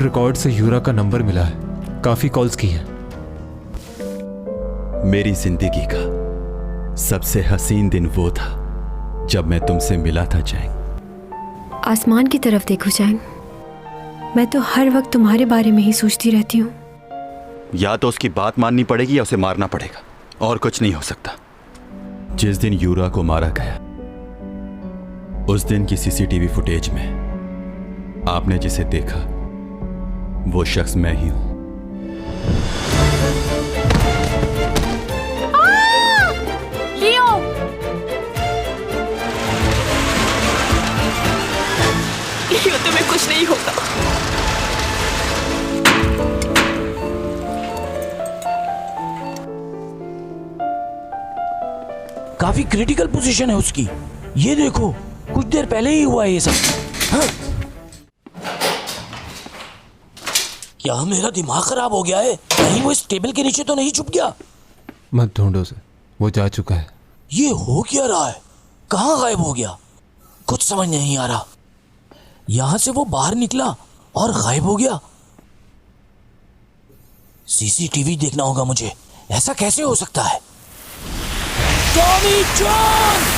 Record से यूरा का number मिला है, काफी कॉल्स की हैं। मेरी जिंदगी का सबसे हसीन दिन वो था जब मैं तुमसे मिला था जैंग। आसमान की तरफ देखो जैंग, मैं तो हर वक्त तुम्हारे बारे में ही सोचती रहती हूँ। या तो उसकी बात माननी पड़ेगी या उसे मारना पड़ेगा, और कुछ नहीं हो सकता। जिस दिन यूरा को मारा गया, उस दिन की सीसीटीवी फुटेज में आपने जिसे देखा वो शख्स मैं ही हूं। लियो! लियो, तुम्हें कुछ नहीं होगा। काफी क्रिटिकल पोजीशन है उसकी। ये देखो, कुछ देर पहले ही हुआ है ये सब। हाँ? क्या मेरा दिमाग खराब हो गया है? कहीं वो इस टेबल के नीचे तो नहीं छुप गया? मत ढूंढो उसे, वो जा चुका है। ये हो क्या रहा है? कहाँ गायब हो गया? कुछ समझ नहीं आ रहा। यहां से वो बाहर निकला और गायब हो गया। सीसीटीवी देखना होगा मुझे। ऐसा कैसे हो सकता है? Tommy John!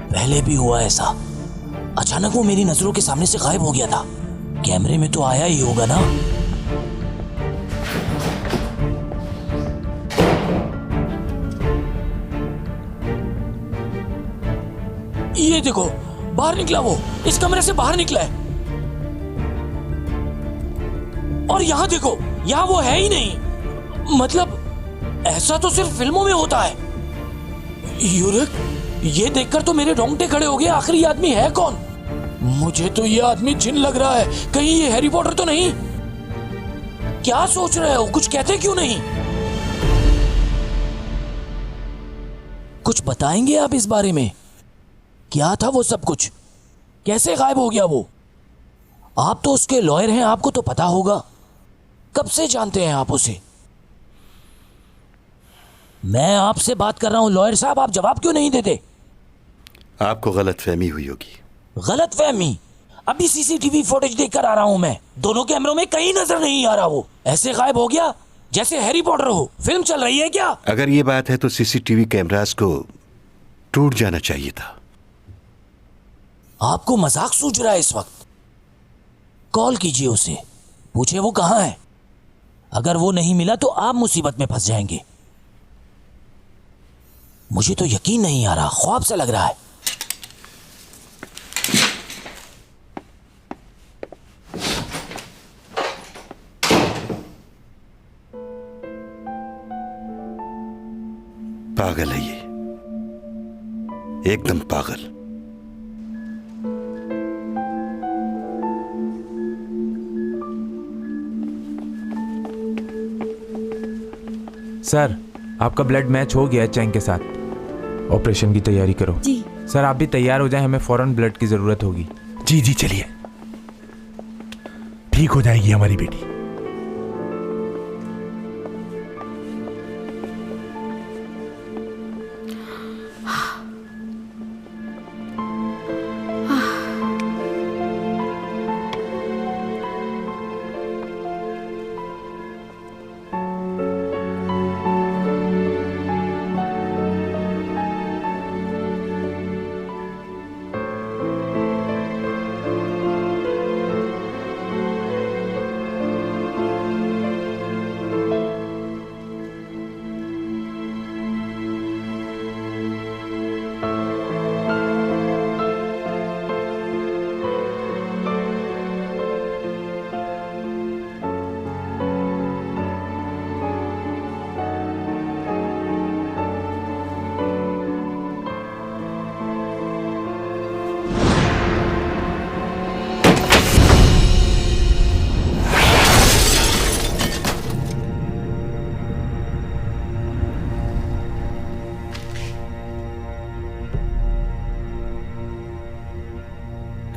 पहले भी हुआ ऐसा। अचानक वो मेरी नजरों के सामने से गायब हो गया था। कैमरे में तो आया ही होगा ना। ये देखो, बाहर निकला वो। इस कमरे से बाहर निकला है। और यहां देखो, यहां वो है ही नहीं। मतलब ऐसा तो सिर्फ फिल्मों में होता है। यूरिक, ये देखकर तो मेरे रोंगटे खड़े हो गए। आखिर ये आदमी है कौन? मुझे तो ये आदमी जिन लग रहा है। कहीं ये हैरी पॉटर तो नहीं? क्या सोच रहे हो? कुछ कहते क्यों नहीं? कुछ बताएंगे आप इस बारे में? क्या था वो सब कुछ? कैसे गायब हो गया वो? आप तो उसके लॉयर हैं, आपको तो पता होगा। कब से जानते हैं आप उसे? मैं आपसे बात कर रहा हूं लॉयर साहब, आप जवाब क्यों नहीं देते? आपको गलतफहमी हुई होगी। गलतफहमी? अभी सीसीटीवी फुटेज देखकर आ रहा हूं मैं। दोनों कैमरों में कहीं नजर नहीं आ रहा। वो ऐसे गायब हो गया जैसे हैरी पॉटर हो। फिल्म चल रही है क्या? अगर ये बात है तो सीसीटीवी कैमरास को टूट जाना चाहिए था। आपको मजाक सूझ रहा है इस वक्त? कॉल कीजिए उसे, पूछे वो कहां है। अगर वो नहीं मिला तो आप मुसीबत में फंस जाएंगे। मुझे तो यकीन नहीं आ रहा, ख्वाब सा लग रहा है। पागल है ये, एकदम पागल। सर, आपका ब्लड मैच हो गया है चैंग के साथ। ऑपरेशन की तैयारी करो। जी सर, आप भी तैयार हो जाएं, हमें फौरन ब्लड की जरूरत होगी। जी जी, चलिए, ठीक हो जाएगी हमारी बेटी।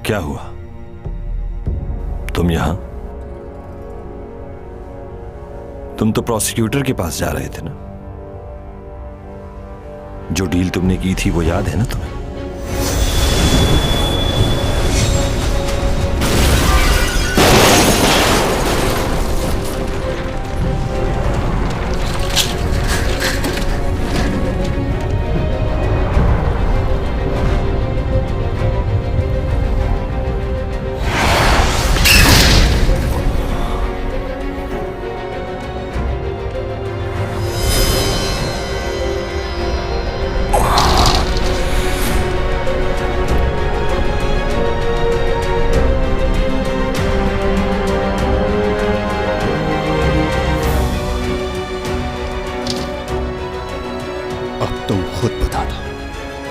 क्या हुआ? तुम यहां? तुम तो प्रोसिक्यूटर के पास जा रहे थे ना? जो डील तुमने की थी वो याद है ना तुम्हें? तुम खुद बता दो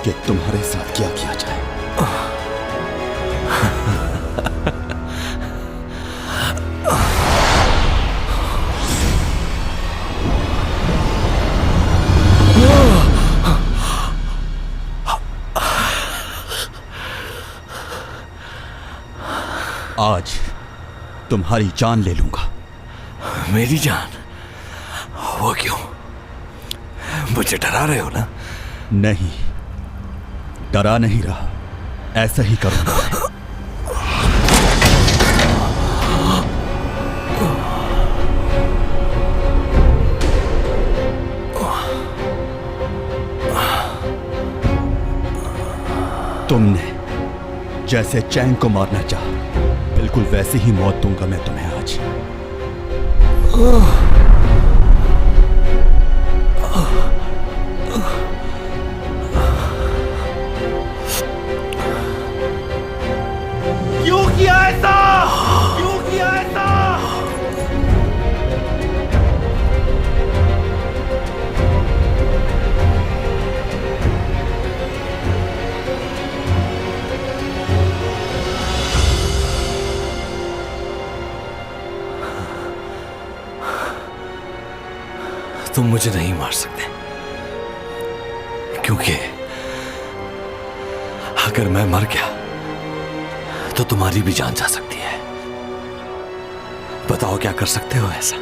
कि तुम्हारे साथ क्या किया जाए। आज तुम्हारी जान ले लूंगा। मेरी जान? वो क्यों? मुझे डरा रहे हो ना? नहीं, डरा नहीं रहा, ऐसा ही करूंगा। तुमने जैसे चैंग को मारना चाहा, बिल्कुल वैसी ही मौत दूंगा मैं तुम्हें आज। क्यों किया ऐसा? क्यों किया ऐसा? तुम मुझे नहीं मार सकते, क्योंकि अगर मैं मर गया तो तुम्हारी भी जान जा सकती है। बताओ क्या कर सकते हो ऐसा?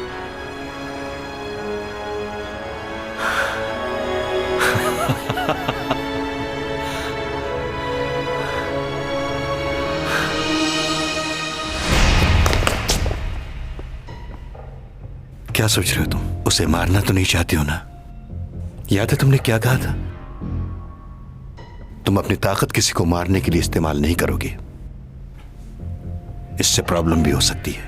क्या सोच रहे हो तुम? उसे मारना तो नहीं चाहती हो ना? याद है तुमने क्या कहा था? तुम अपनी ताकत किसी को मारने के लिए इस्तेमाल नहीं करोगे, इससे प्रॉब्लम भी हो सकती है।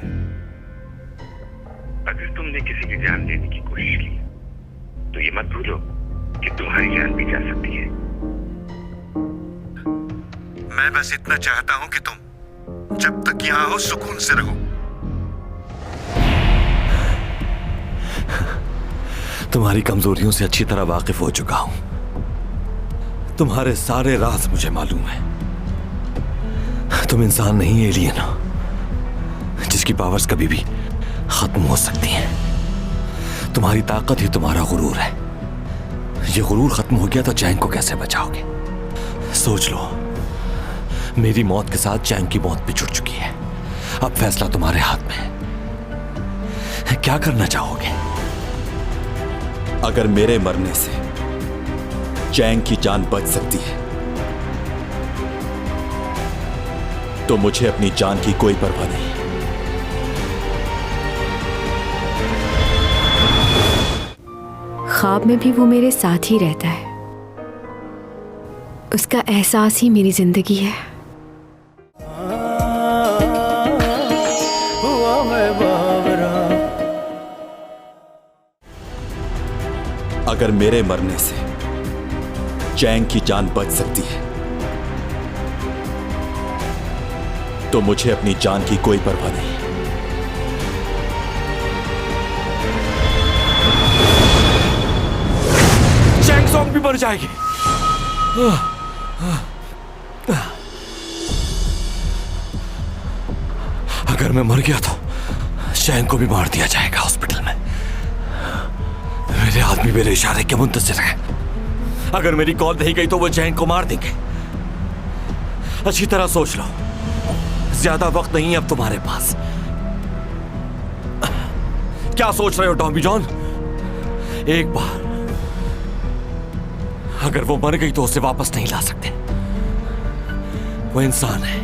अगर तुमने किसी की जान लेने की कोशिश की तो ये मत भूलो कि तुम्हारी जान भी जा सकती है। मैं बस इतना चाहता हूं कि तुम जब तक यहां हो सुकून से रहो। तुम्हारी कमजोरियों से अच्छी तरह वाकिफ हो चुका हूं। तुम्हारे सारे राज मुझे मालूम है। तुम इंसान नहीं, एलियन हो, जिसकी पावर्स कभी भी खत्म हो सकती हैं। तुम्हारी ताकत ही तुम्हारा गुरूर है। ये गुरूर खत्म हो गया तो चैंग को कैसे बचाओगे? सोच लो, मेरी मौत के साथ चैंग की मौत भी जुड़ चुकी है। अब फैसला तुम्हारे हाथ में है। क्या करना चाहोगे? अगर मेरे मरने से चैंग की जान बच सकती है तो मुझे अपनी जान की कोई परवाह नहीं। ख्वाब में भी वो मेरे साथ ही रहता है, उसका एहसास ही मेरी जिंदगी है। अगर मेरे मरने से चैंग की जान बच सकती है तो मुझे अपनी जान की कोई परवाह नहीं। चैंग सॉन्ग भी मर जाएगी। अगर मैं मर गया तो चैंग को भी मार दिया जाएगा हॉस्पिटल में। मेरे आदमी मेरे इशारे के मुंतज़िर है। अगर मेरी कॉल नहीं गई तो वो चैंग को मार देंगे। अच्छी तरह सोच लो, ज्यादा वक्त नहीं है अब तुम्हारे पास। क्या सोच रहे हो टॉमी जॉन? एक बार अगर वो मर गई तो उसे वापस नहीं ला सकते। वो इंसान है,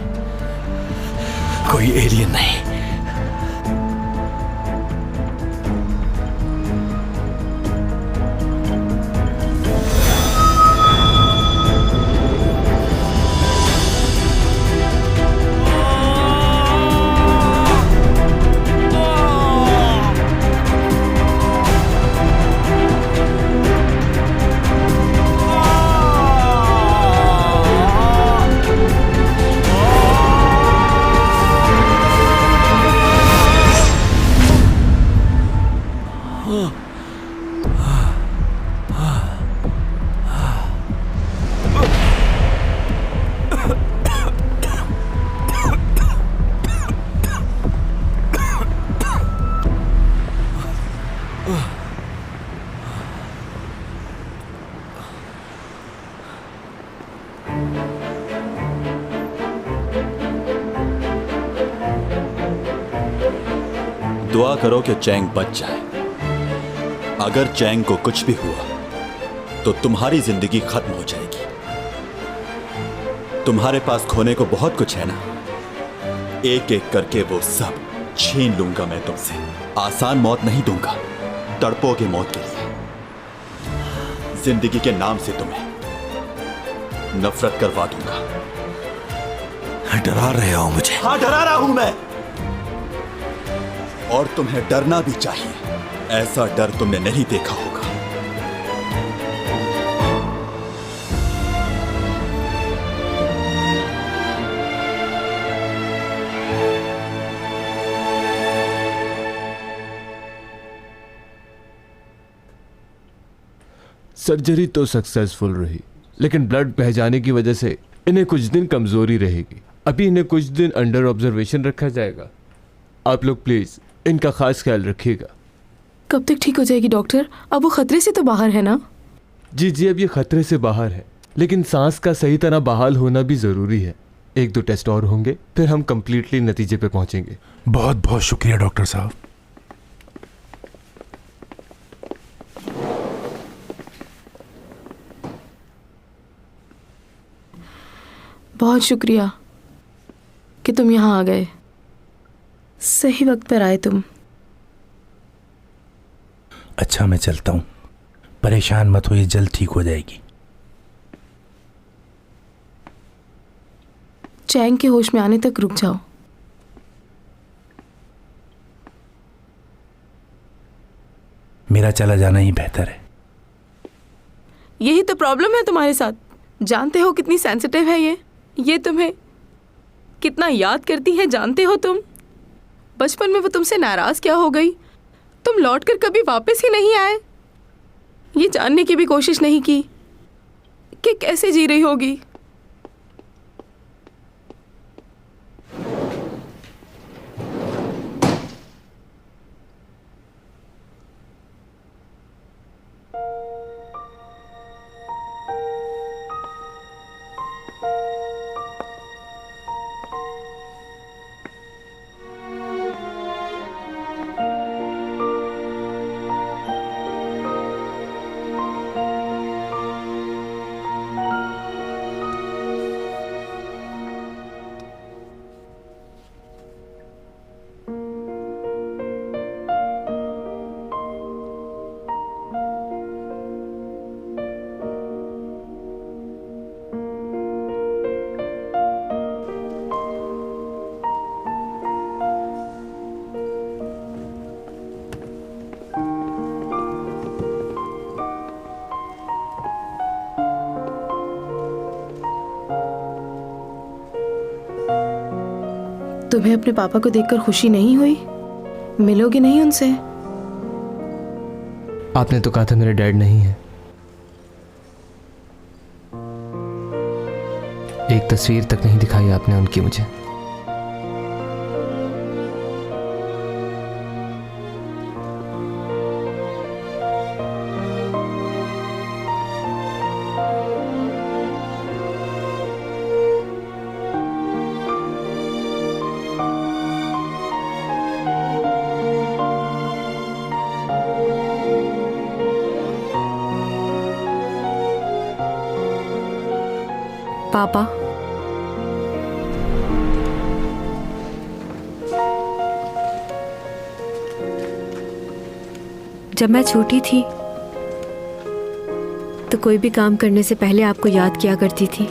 कोई एलियन नहीं। दुआ करो कि चैंग बच जाए। अगर चैंग को कुछ भी हुआ तो तुम्हारी जिंदगी खत्म हो जाएगी। तुम्हारे पास खोने को बहुत कुछ है ना, एक एक करके वो सब छीन लूंगा मैं तुमसे। आसान मौत नहीं दूंगा, तड़पोगे मौत के लिए। जिंदगी के नाम से तुम्हें नफरत करवा दूंगा। डरा रहे हो मुझे? हाँ, डरा रहा हूं मैं, और तुम्हें डरना भी चाहिए। ऐसा डर तुमने नहीं देखा होगा। सर्जरी तो सक्सेसफुल रही, लेकिन ब्लड बह जाने की वजह से इन्हें कुछ दिन कमजोरी रहेगी। अभी इन्हें कुछ दिन अंडर ऑब्जर्वेशन रखा जाएगा। आप लोग प्लीज इनका खास ख्याल रखिएगा। कब तक ठीक हो जाएगी डॉक्टर? अब वो खतरे से तो बाहर है ना? जी जी, अब ये खतरे से बाहर है, लेकिन सांस का सही तरह बहाल होना भी जरूरी है। 1-2 टेस्ट और होंगे, फिर हम कंप्लीटली नतीजे पे पहुंचेंगे। बहुत बहुत शुक्रिया डॉक्टर साहब। बहुत शुक्रिया कि तुम यहाँ आ गए। सही वक्त पर आए तुम। अच्छा, मैं चलता हूँ। परेशान मत हो, ये जल्द ठीक हो जाएगी। चैंग के होश में आने तक रुक जाओ। मेरा चला जाना ही बेहतर है। यही तो प्रॉब्लम है तुम्हारे साथ। जानते हो कितनी सेंसिटिव है ये तुम्हें कितना याद करती है, जानते हो तुम? बचपन में वो तुमसे नाराज क्या हो गई, तुम लौटकर कभी वापस ही नहीं आए। ये जानने की भी कोशिश नहीं की कि कैसे जी रही होगी। तुम्हें अपने पापा को देखकर खुशी नहीं हुई? मिलोगे नहीं उनसे? आपने तो कहा था मेरे डैड नहीं है। एक तस्वीर तक नहीं दिखाई आपने उनकी मुझे। पापा, जब मैं छोटी थी तो कोई भी काम करने से पहले आपको याद किया करती थी।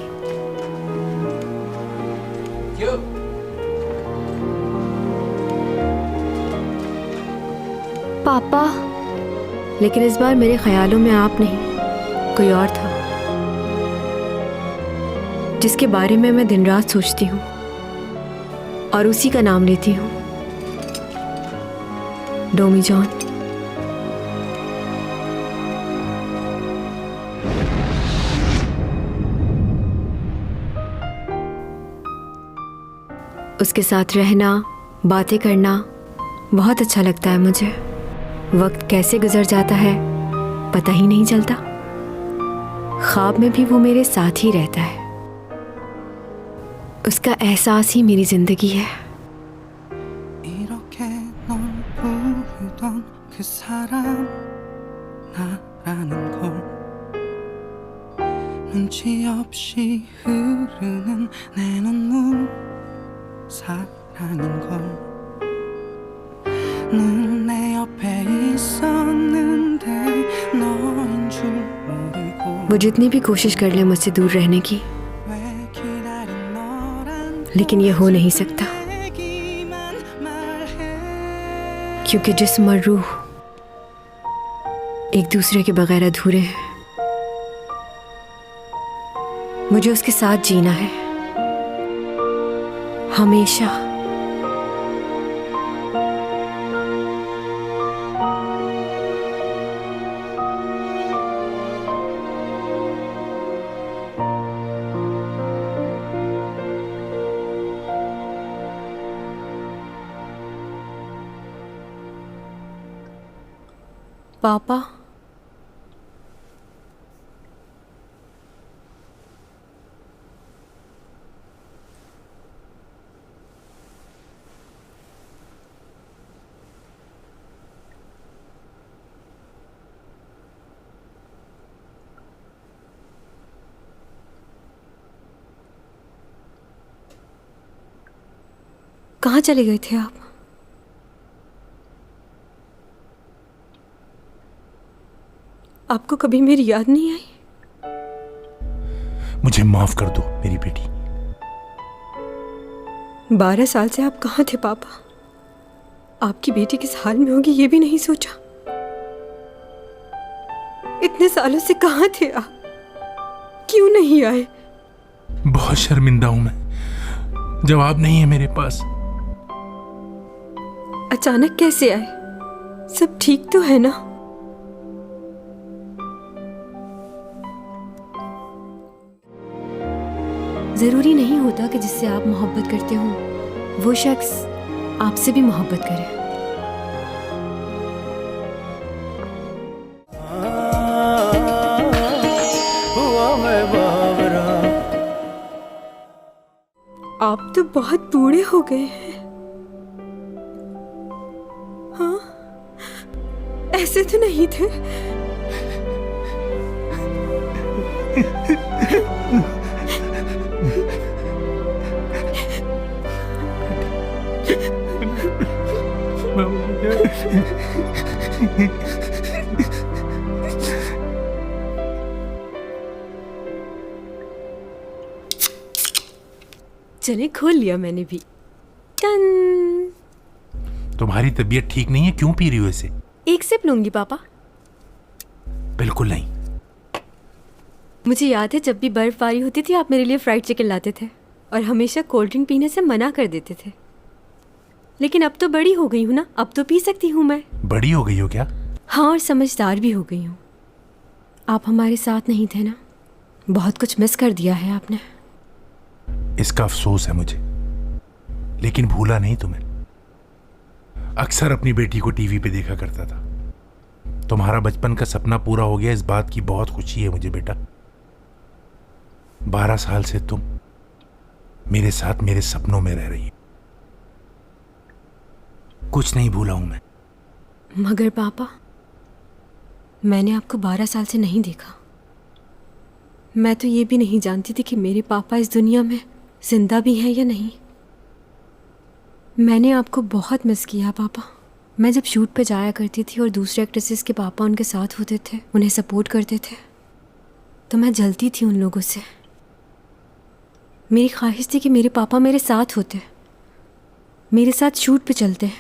पापा, लेकिन इस बार मेरे ख्यालों में आप नहीं, कोई और था जिसके बारे में मैं दिन रात सोचती हूँ और उसी का नाम लेती हूँ, डोमी जॉन। उसके साथ रहना, बातें करना बहुत अच्छा लगता है मुझे। वक्त कैसे गुजर जाता है पता ही नहीं चलता। ख्वाब में भी वो मेरे साथ ही रहता है। उसका एहसास ही मेरी जिंदगी है। वो जितनी भी कोशिश कर ले मुझसे दूर रहने की, लेकिन ये हो नहीं सकता, क्योंकि जिस्म और रूह एक दूसरे के बगैर अधूरे हैं। मुझे उसके साथ जीना है हमेशा। पापा, कहाँ चले गए थे आप? आपको कभी मेरी याद नहीं आई? मुझे माफ कर दो मेरी बेटी। 12 साल से आप कहाँ थे पापा? आपकी बेटी किस हाल में होगी ये भी नहीं सोचा। इतने सालों से कहाँ थे आप? क्यों नहीं आए? बहुत शर्मिंदा हूं मैं, जवाब नहीं है मेरे पास। अचानक कैसे आए? सब ठीक तो है ना? जरूरी नहीं होता कि जिससे आप मोहब्बत करते हो वो शख्स आपसे भी मोहब्बत करे। आप तो बहुत बूढ़े हो गए हैं। हाँ, ऐसे तो नहीं थे। चले, खोल लिया मैंने भी। टन। तुम्हारी तबीयत ठीक नहीं है, क्यों पी रही हो इसे? एक सिप लूंगी पापा। बिल्कुल नहीं। मुझे याद है जब भी बर्फबारी होती थी आप मेरे लिए फ्राइड चिकन लाते थे और हमेशा कोल्ड ड्रिंक पीने से मना कर देते थे। लेकिन अब तो बड़ी हो गई हूँ ना, अब तो पी सकती हूँ मैं। बड़ी हो गई हो क्या? हाँ, और समझदार भी हो गई हूँ। आप हमारे साथ नहीं थे ना, बहुत कुछ मिस कर दिया है आपने। इसका अफसोस है मुझे, लेकिन भूला नहीं तुम्हें। अक्सर अपनी बेटी को टीवी पे देखा करता था। तुम्हारा बचपन का सपना पूरा हो गया, इस बात की बहुत खुशी है मुझे बेटा। 12 साल से तुम मेरे साथ मेरे सपनों में रह रही हो। कुछ नहीं भूला हूं मैं। मगर पापा, मैंने आपको 12 साल से नहीं देखा। मैं तो ये भी नहीं जानती थी कि मेरे पापा इस दुनिया में जिंदा भी हैं या नहीं। मैंने आपको बहुत मिस किया पापा। मैं जब शूट पे जाया करती थी और दूसरे एक्ट्रेसेस के पापा उनके साथ होते थे, उन्हें सपोर्ट करते थे, तो मैं जलती थी उन लोगों से। मेरी ख्वाहिश थी कि मेरे पापा मेरे साथ होते, मेरे साथ शूट पे चलते।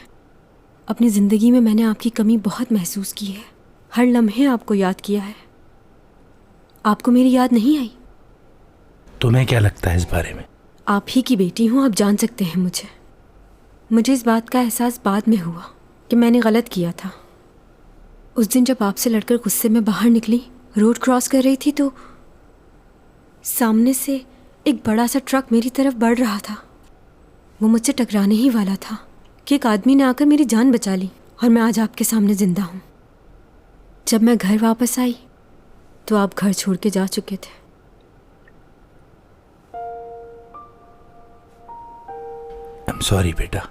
अपनी ज़िंदगी में मैंने आपकी कमी बहुत महसूस की है, हर लम्हे आपको याद किया है। आपको मेरी याद नहीं आई? तुम्हें क्या लगता है इस बारे में? आप ही की बेटी हूँ, आप जान सकते हैं मुझे इस बात का एहसास बाद में हुआ कि मैंने गलत किया था। उस दिन जब आपसे लड़कर गुस्से में बाहर निकली, रोड क्रॉस कर रही थी, तो सामने से एक बड़ा सा ट्रक मेरी तरफ बढ़ रहा था। वो मुझसे टकराने ही वाला था कि एक आदमी ने आकर मेरी जान बचा ली और मैं आज आपके सामने जिंदा हूँ। जब मैं घर वापस आई तो आप घर छोड़ के जा चुके थे। आई एम सॉरी बेटा।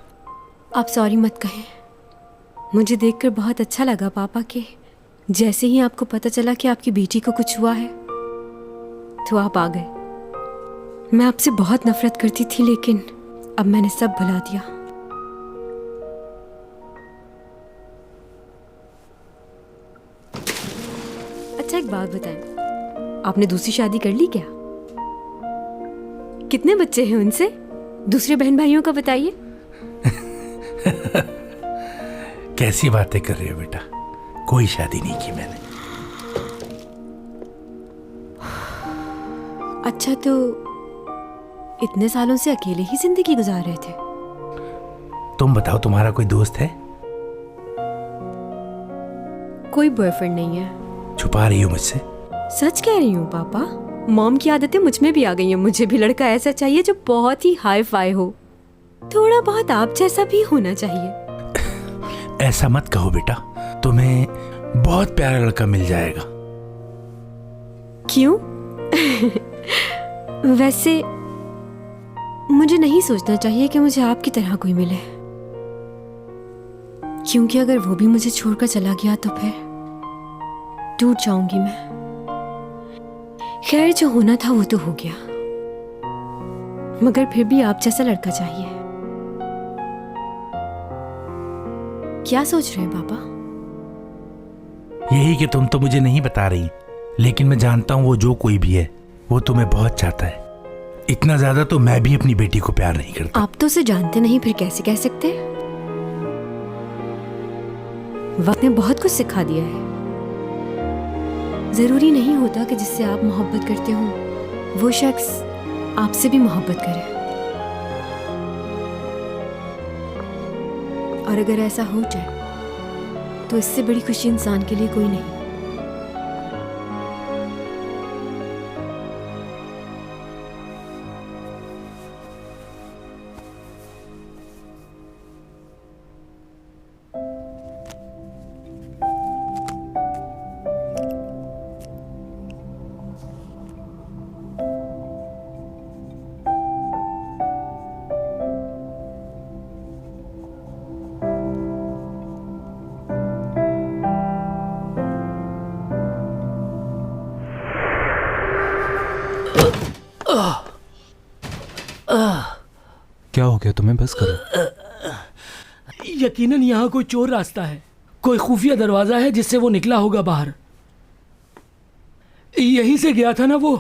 आप सॉरी मत कहें। मुझे देखकर बहुत अच्छा लगा पापा के जैसे ही आपको पता चला कि आपकी बेटी को कुछ हुआ है तो आप आ गए। मैं आपसे बहुत नफरत करती थी, लेकिन अब मैंने सब भुला दिया। अच्छा एक बात बताएं, आपने दूसरी शादी कर ली क्या? कितने बच्चे हैं उनसे? दूसरे बहन भाइयों का बताइए। कैसी बातें कर रहे हो बेटा? कोई शादी नहीं की मैंने। अच्छा, तो इतने सालों से अकेले ही जिंदगी गुजार रहे थे? तुम बताओ, तुम्हारा कोई दोस्त है? कोई बॉयफ्रेंड नहीं है। छुपा रही हो मुझसे? सच कह रही हूँ पापा। मॉम की आदतें मुझ में भी आ गई हैं। मुझे भी लड़का ऐसा चाहिए जो बहुत ही हाई फाई हो, थोड़ा बहुत आप जैसा भी होना चाहिए। ऐसा मत कहो बेटा, तुम्हें बहुत प्यारा लड़का मिल जाएगा। क्यों? वैसे मुझे नहीं सोचना चाहिए कि मुझे आपकी तरह कोई मिले, क्योंकि अगर वो भी मुझे छोड़कर चला गया तो फिर टूट जाऊंगी मैं। खैर, जो होना था वो तो हो गया, मगर फिर भी आप जैसा लड़का चाहिए। क्या सोच रहे हैं पापा? यही कि तुम तो मुझे नहीं बता रही, लेकिन मैं जानता हूँ वो जो कोई भी है वो तुम्हें बहुत चाहता है। इतना ज्यादा तो मैं भी अपनी बेटी को प्यार नहीं करता। आप तो उसे जानते नहीं, फिर कैसे कह सकते? वक्त ने बहुत कुछ सिखा दिया है। जरूरी नहीं होता कि जिससे आप मोहब्बत करते हो वो शख्स आपसे भी मोहब्बत करे। और अगर ऐसा हो जाए तो इससे बड़ी खुशी इंसान के लिए कोई नहीं। क्या हो गया तुम्हें? बस करो। यकीनन यहाँ कोई चोर रास्ता है, कोई खुफिया दरवाजा है जिससे वो निकला होगा बाहर। यहीं से गया था ना वो।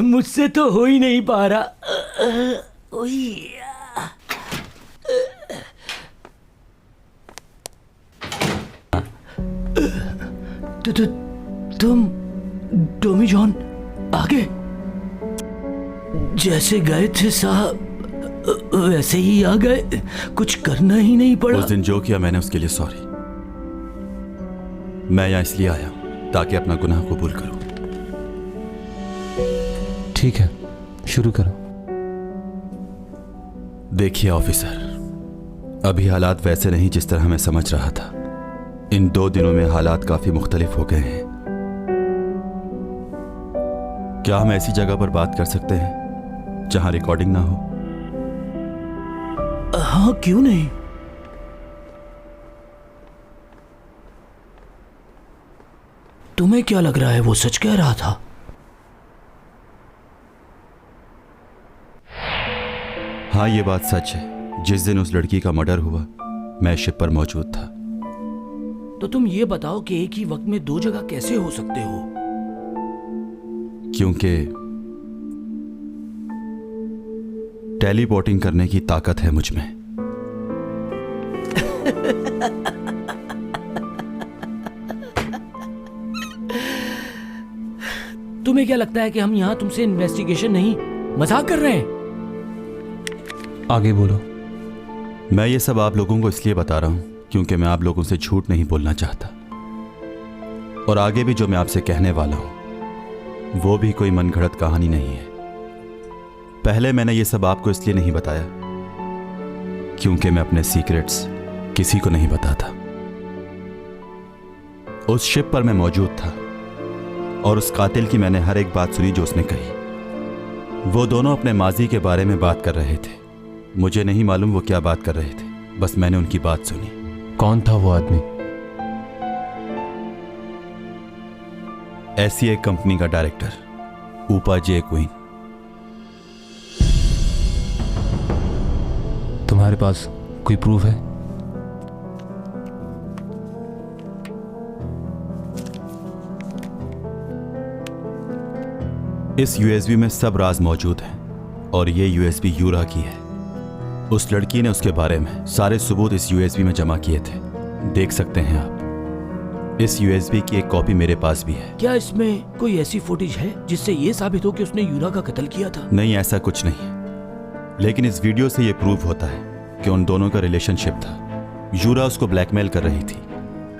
मुझसे तो हो ही नहीं पा रहा। तुम टॉमी जॉन आगे जैसे गए थे साहब वैसे ही आ गए, कुछ करना ही नहीं पड़ा। उस दिन जो किया मैंने उसके लिए सॉरी। मैं यहाँ इसलिए आया ताकि अपना गुनाह कबूल करूं। ठीक है, शुरू करो। देखिए ऑफिसर, अभी हालात वैसे नहीं जिस तरह मैं समझ रहा था। इन 2 दिनों में हालात काफी मुख्तलिफ हो गए हैं। क्या हम ऐसी जगह पर बात कर सकते हैं जहां रिकॉर्डिंग ना हो? हाँ, क्यों नहीं। तुम्हें क्या लग रहा है वो सच कह रहा था? हाँ, ये बात सच है। जिस दिन उस लड़की का मर्डर हुआ मैं शिप पर मौजूद था। तो तुम ये बताओ कि एक ही वक्त में दो जगह कैसे हो सकते हो? क्योंकि टेलीपोर्टिंग करने की ताकत है मुझ में। तुम्हें क्या लगता है कि हम यहाँ तुमसे इन्वेस्टिगेशन नहीं मजाक कर रहे हैं? आगे बोलो। मैं ये सब आप लोगों को इसलिए बता रहा हूं क्योंकि मैं आप लोगों से झूठ नहीं बोलना चाहता, और आगे भी जो मैं आपसे कहने वाला हूं वो भी कोई मनगढ़ंत कहानी नहीं है। पहले मैंने ये सब आपको इसलिए नहीं बताया क्योंकि मैं अपने सीक्रेट्स किसी को नहीं बताता। उस शिप पर मैं मौजूद था और उस कातिल की मैंने हर एक बात सुनी जो उसने कही। वो दोनों अपने माजी के बारे में बात कर रहे थे। मुझे नहीं मालूम वो क्या बात कर रहे थे, बस मैंने उनकी बात सुनी। कौन था वो आदमी? ऐसी एक कंपनी का डायरेक्टर, ऊपा जे क्वीन। तुम्हारे पास कोई प्रूफ है? इस यूएसबी में सब राज मौजूद हैं और ये यूएसबी यूरा की है। उस लड़की ने उसके बारे में सारे सबूत इस यूएसबी में जमा किए थे। देख सकते हैं आप। इस यूएसबी की एक कॉपी मेरे पास भी है। क्या इसमें कोई ऐसी फुटेज है जिससे ये साबित हो कि उसने यूरा का कत्ल किया था? नहीं, ऐसा कुछ नहीं, लेकिन इस वीडियो से ये प्रूव होता है कि उन दोनों का रिलेशनशिप था। यूरा उसको ब्लैकमेल कर रही थी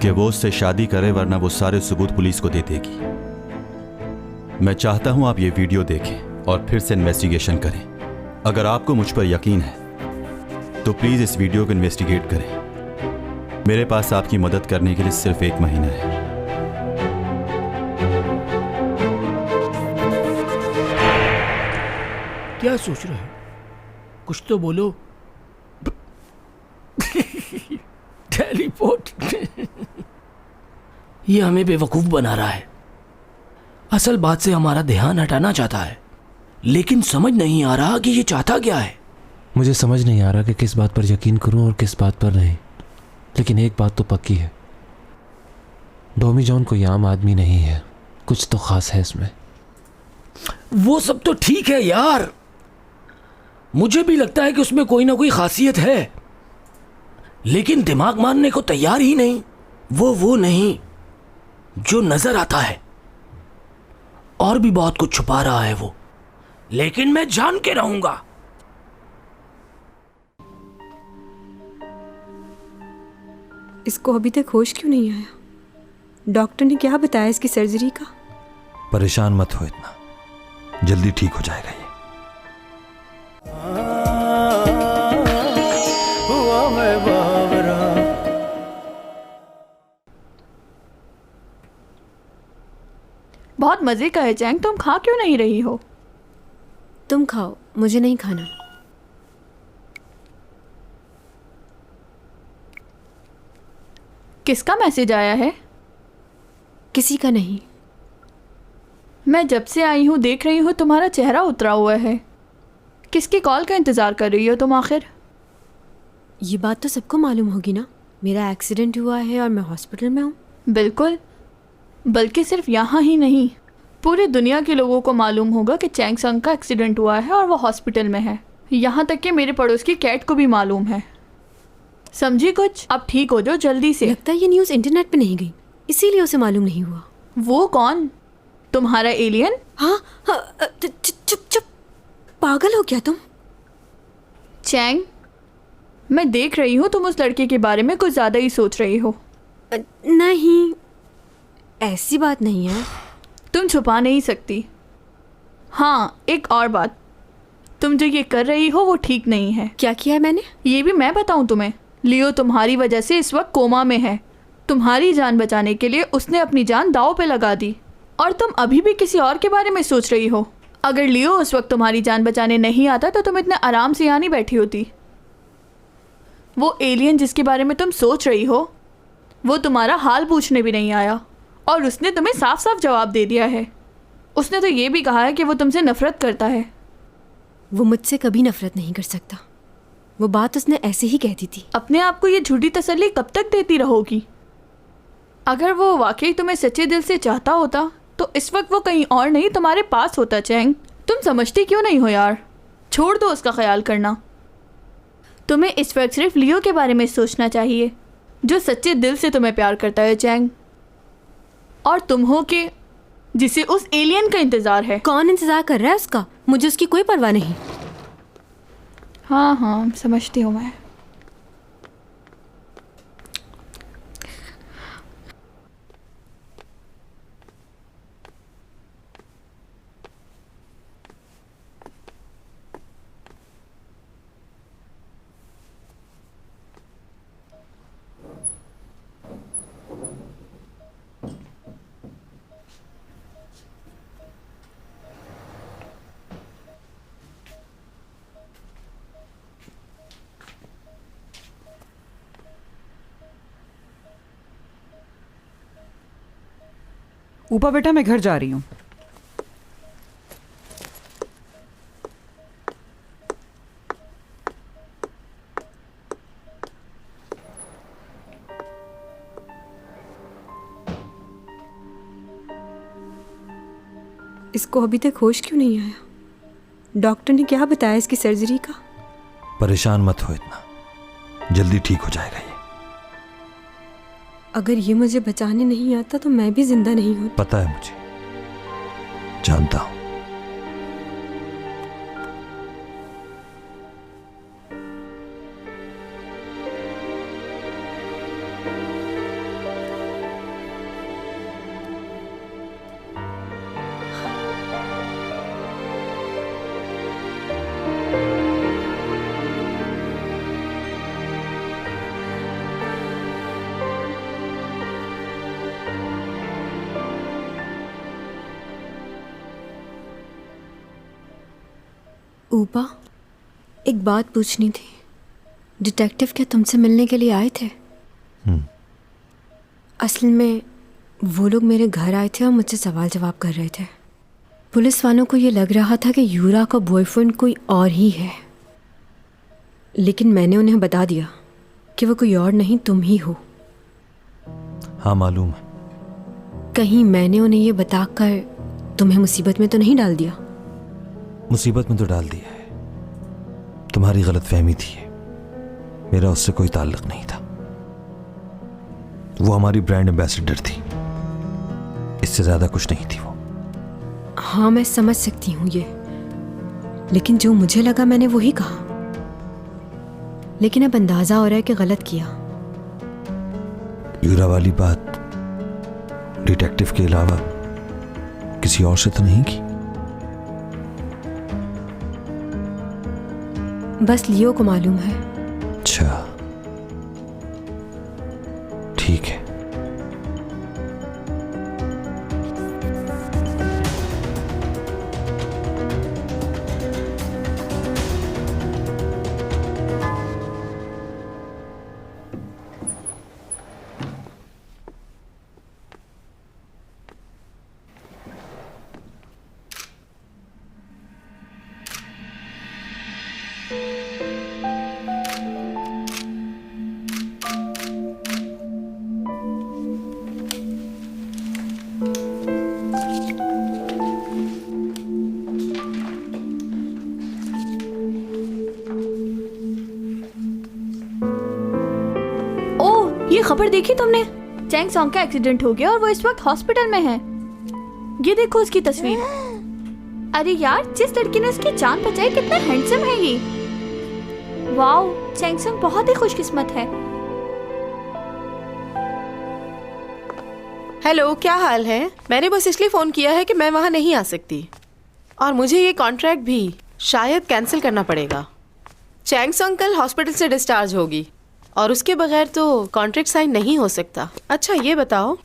कि वो उससे शादी करे वरना वो सारे सबूत पुलिस को दे देगी। मैं चाहता हूं आप ये वीडियो देखें और फिर से इन्वेस्टिगेशन करें। अगर आपको मुझ पर यकीन है तो प्लीज इस वीडियो को इन्वेस्टिगेट करें। मेरे पास आपकी मदद करने के लिए सिर्फ 1 महीना है। क्या सोच रहे हो? कुछ तो बोलो। टेलीपोर्ट। ये हमें बेवकूफ बना रहा है। असल बात से हमारा ध्यान हटाना चाहता है, लेकिन समझ नहीं आ रहा कि ये चाहता क्या है। मुझे समझ नहीं आ रहा कि किस बात पर यकीन करूं और किस बात पर नहीं, लेकिन एक बात तो पक्की है, डोमी जॉन कोई आम आदमी नहीं है। कुछ तो खास है इसमें। वो सब तो ठीक है यार, मुझे भी लगता है कि उसमें कोई ना कोई खासियत है, लेकिन दिमाग मानने को तैयार ही नहीं। वो नहीं जो नजर आता है, और भी बहुत कुछ छुपा रहा है वो, लेकिन मैं जान के रहूंगा। इसको अभी तक होश क्यों नहीं आया? डॉक्टर ने क्या बताया इसकी सर्जरी का? परेशान मत हो इतना, जल्दी ठीक हो जाएगा ये। बहुत मजे का है चैंग, तुम खा क्यों नहीं रही हो? तुम खाओ, मुझे नहीं खाना। किसका मैसेज आया है? किसी का नहीं। मैं जब से आई हूँ देख रही हूँ तुम्हारा चेहरा उतरा हुआ है। किसकी कॉल का इंतज़ार कर रही हो तुम आखिर? ये बात तो सबको मालूम होगी ना, मेरा एक्सीडेंट हुआ है और मैं हॉस्पिटल में हूँ। बिल्कुल, बल्कि सिर्फ यहाँ ही नहीं, पूरी दुनिया के लोगों को मालूम होगा कि चैंग संग का एक्सीडेंट हुआ है और वो हॉस्पिटल में है। यहाँ तक कि मेरे पड़ोस की कैट को भी मालूम है। समझी कुछ? अब ठीक हो जाओ जल्दी से। लगता है ये न्यूज़ इंटरनेट पे नहीं गई, इसीलिए उसे मालूम नहीं हुआ। वो कौन? तुम्हारा एलियन? हाँ, चुप चुप, पागल हो क्या तुम? चैंग, मैं देख रही हूँ तुम उस लड़के के बारे में कुछ ज़्यादा ही सोच रही हो। नहीं, ऐसी बात नहीं है। तुम छुपा नहीं सकती। हाँ, एक और बात, तुम जो ये कर रही हो वो ठीक नहीं है। क्या किया है मैंने? ये भी मैं बताऊँ तुम्हें? लियो तुम्हारी वजह से इस वक्त कोमा में है। तुम्हारी जान बचाने के लिए उसने अपनी जान दांव पे लगा दी, और तुम अभी भी किसी और के बारे में सोच रही हो। अगर लियो उस वक्त तुम्हारी जान बचाने नहीं आता तो तुम इतने आराम से यहाँ नहीं बैठी होती। वो एलियन जिसके बारे में तुम सोच रही हो वो तुम्हारा हाल पूछने भी नहीं आया, और उसने तुम्हें साफ साफ जवाब दे दिया है। उसने तो ये भी कहा है कि वो तुमसे नफरत करता है। वो मुझसे कभी नफरत नहीं कर सकता। वो बात उसने ऐसे ही कह दी थी। अपने आप को ये झूठी तसल्ली कब तक देती रहोगी? अगर वो वाकई तुम्हें सच्चे दिल से चाहता होता तो इस वक्त वो कहीं और नहीं तुम्हारे पास होता। चैंग, तुम समझती क्यों नहीं हो यार? छोड़ दो उसका ख्याल करना। तुम्हें इस वक्त सिर्फ लियो के बारे में सोचना चाहिए, जो सच्चे दिल से तुम्हें प्यार करता है चैंग। और तुम हो के जिसे उस एलियन का इंतजार है। कौन इंतजार कर रहा है उसका? मुझे उसकी कोई परवाह नहीं। हाँ हाँ, समझती हूँ मैं। ऊपर बेटा, मैं घर जा रही हूँ। इसको अभी तक होश क्यों नहीं आया? डॉक्टर ने क्या बताया इसकी सर्जरी का? परेशान मत हो इतना, जल्दी ठीक हो जाएगा ये। अगर ये मुझे बचाने नहीं आता तो मैं भी जिंदा नहीं हूँ। पता है मुझे, जानता हूं। ऊपा, एक बात पूछनी थी। डिटेक्टिव क्या तुमसे मिलने के लिए आए थे? असल में वो लोग मेरे घर आए थे और मुझसे सवाल जवाब कर रहे थे। पुलिस वालों को ये लग रहा था कि यूरा का बॉयफ्रेंड कोई और ही है, लेकिन मैंने उन्हें बता दिया कि वो कोई और नहीं, तुम ही हो। हाँ मालूम है। कहीं मैंने उन्हें ये बताकर तुम्हें मुसीबत में तो नहीं डाल दिया? मुसीबत में तो डाल दिया है। तुम्हारी गलतफहमी थी, मेरा उससे कोई ताल्लुक नहीं था। वो हमारी ब्रांड एम्बेसडर थी, इससे ज्यादा कुछ नहीं थी वो। हाँ, मैं समझ सकती हूँ ये, लेकिन जो मुझे लगा मैंने वही कहा। लेकिन अब अंदाजा हो रहा है कि गलत किया। यूरा वाली बात डिटेक्टिव के अलावा किसी और से तो नहीं की? बस लियो को मालूम है। अच्छा, ठीक है। ये खबर देखी तुमने? चैंग सॉन्ग का एक्सीडेंट हो गया और वो इस वक्त हॉस्पिटल में है। ये देखो उसकी तस्वीर। अरे यार, जिस लड़की ने उसकी जान बचाई, कितना हैंडसम है ये। वाओ, चैंग सॉन्ग बहुत ही खुशकिस्मत है। हेलो, क्या हाल है? मैंने बस इसलिए फ़ोन किया है कि मैं वहाँ नहीं आ सकती और मुझे ये कॉन्ट्रैक्ट भी शायद कैंसिल करना पड़ेगा। चैंग सॉन्ग कल हॉस्पिटल से डिस्चार्ज होगी और उसके बगैर तो कॉन्ट्रैक्ट साइन नहीं हो सकता। अच्छा ये बताओ,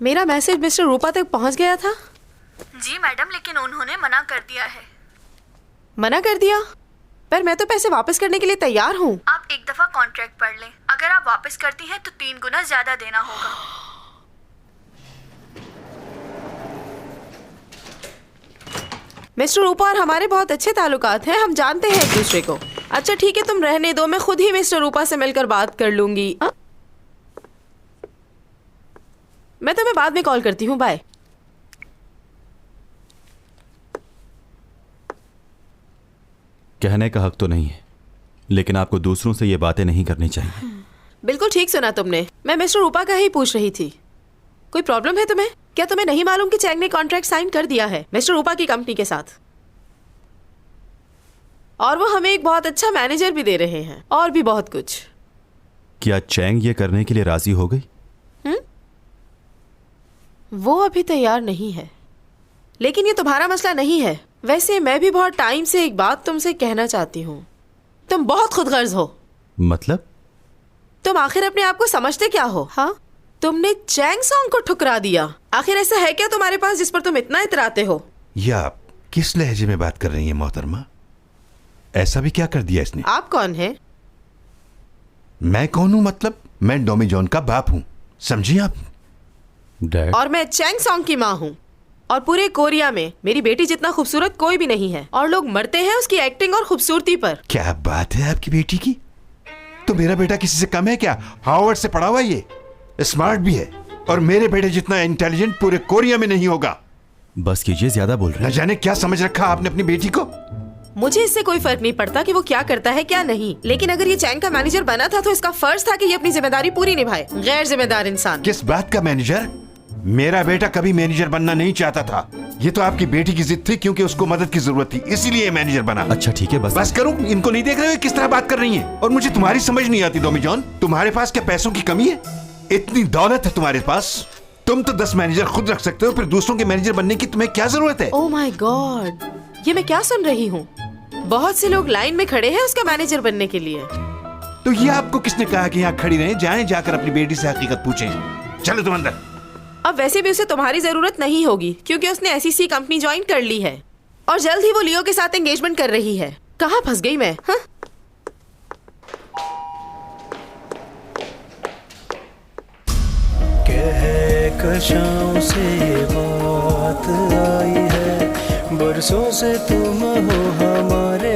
मेरा मैसेज मिस्टर रूपा तक पहुंच गया था? जी मैडम, लेकिन उन्होंने मना कर दिया है। मना कर दिया? पर मैं तो पैसे वापस करने के लिए तैयार हूँ। आप एक दफा कॉन्ट्रैक्ट पढ़ लें, अगर आप वापस करती हैं तो 3 गुना ज्यादा देना होगा। मिस्टर रूपा और हमारे बहुत अच्छे ताल्लुकात हैं, हम जानते हैं एक दूसरे को। अच्छा ठीक है, तुम रहने दो, मैं खुद ही मिस्टर रूपा से मिलकर बात कर लूंगी। मैं तुम्हें बाद में कॉल करती हूँ, बाय। कहने का हक तो नहीं है, लेकिन आपको दूसरों से ये बातें नहीं करनी चाहिए। बिल्कुल ठीक सुना तुमने, मैं मिस्टर रूपा का ही पूछ रही थी। कोई प्रॉब्लम है तुम्हें? क्या तुम्हें नहीं मालूम कि चैंग ने कॉन्ट्रैक्ट साइन कर दिया है मिस्टर रूपा की कंपनी के साथ? और वो हमें एक बहुत अच्छा मैनेजर भी दे रहे हैं और भी बहुत कुछ। क्या चैंग ये करने के लिए राजी हो गई? वो अभी तैयार नहीं है, लेकिन ये तुम्हारा मसला नहीं है। वैसे मैं भी बहुत टाइम से एक बात तुमसे कहना चाहती हूँ। तुम बहुत खुदगर्ज हो। मतलब? तुम आखिर अपने आप को समझते क्या हो? हाँ, तुमने चैंग सॉन्ग को ठुकरा दिया। आखिर ऐसा है क्या तुम्हारे पास जिस पर तुम इतना इतराते हो? ये आप किस लहजे में बात कर रही हैं मोहतरमा? ऐसा भी क्या कर दिया इसने? आप कौन है? मैं कौन हूं? मतलब मैं डोमी जॉन का बाप हूं, समझिए आप। डैड। और मैं चैंग सॉन्ग की माँ हूँ। और पूरे कोरिया में मेरी बेटी जितना खूबसूरत कोई भी नहीं है, और लोग मरते हैं उसकी एक्टिंग और खूबसूरती पर। क्या बात है आपकी बेटी की? तो मेरा बेटा किसी से कम है क्या? हार्वर्ड से पढ़ा हुआ, ये स्मार्ट भी है, और मेरे बेटे जितना इंटेलिजेंट पूरे कोरिया में नहीं होगा। बस कीजिए, ज्यादा बोल रहे हैं। न जाने क्या समझ रखा आपने अपनी बेटी को। मुझे इससे कोई फर्क नहीं पड़ता कि वो क्या करता है क्या नहीं, लेकिन अगर ये चैंग का मैनेजर बना था तो इसका फर्ज था कि ये अपनी जिम्मेदारी पूरी निभाए। गैर जिम्मेदार इंसान। किस बात का मैनेजर? मेरा बेटा कभी मैनेजर बनना नहीं चाहता था। ये तो आपकी बेटी की जिद थी, क्योंकि उसको मदद की जरूरत थी, इसीलिए मैनेजर बना। अच्छा ठीक है, बस करूं? इनको नहीं देख रहे हो किस तरह बात कर रही हैं? और मुझे तुम्हारी समझ नहीं आती डोमी जॉन। तुम्हारे पास क्या पैसों की कमी है? इतनी दौलत है तुम्हारे पास, तुम तो 10 मैनेजर खुद रख सकते हो, फिर दूसरों के मैनेजर बनने की तुम्हें क्या जरूरत है? ओह माय गॉड, ये मैं क्या सुन रही हूँ? बहुत से लोग लाइन में खड़े हैं उसका मैनेजर बनने के लिए। तो ये आपको किसने कहा कि यहाँ खड़ी रहें? जाएं, जाकर अपनी बेटी से हकीकत पूछें। चलो तुम अंदर। अब वैसे भी उसे तुम्हारी जरूरत नहीं होगी, क्योंकि उसने एसईसी कंपनी ज्वाइन कर ली है और जल्द ही वो लियो के साथ एंगेजमेंट कर रही है। कहाँ फंस गई मैं? हाँ? कहकशां से बात आई है, बरसों से तुम हो हमारे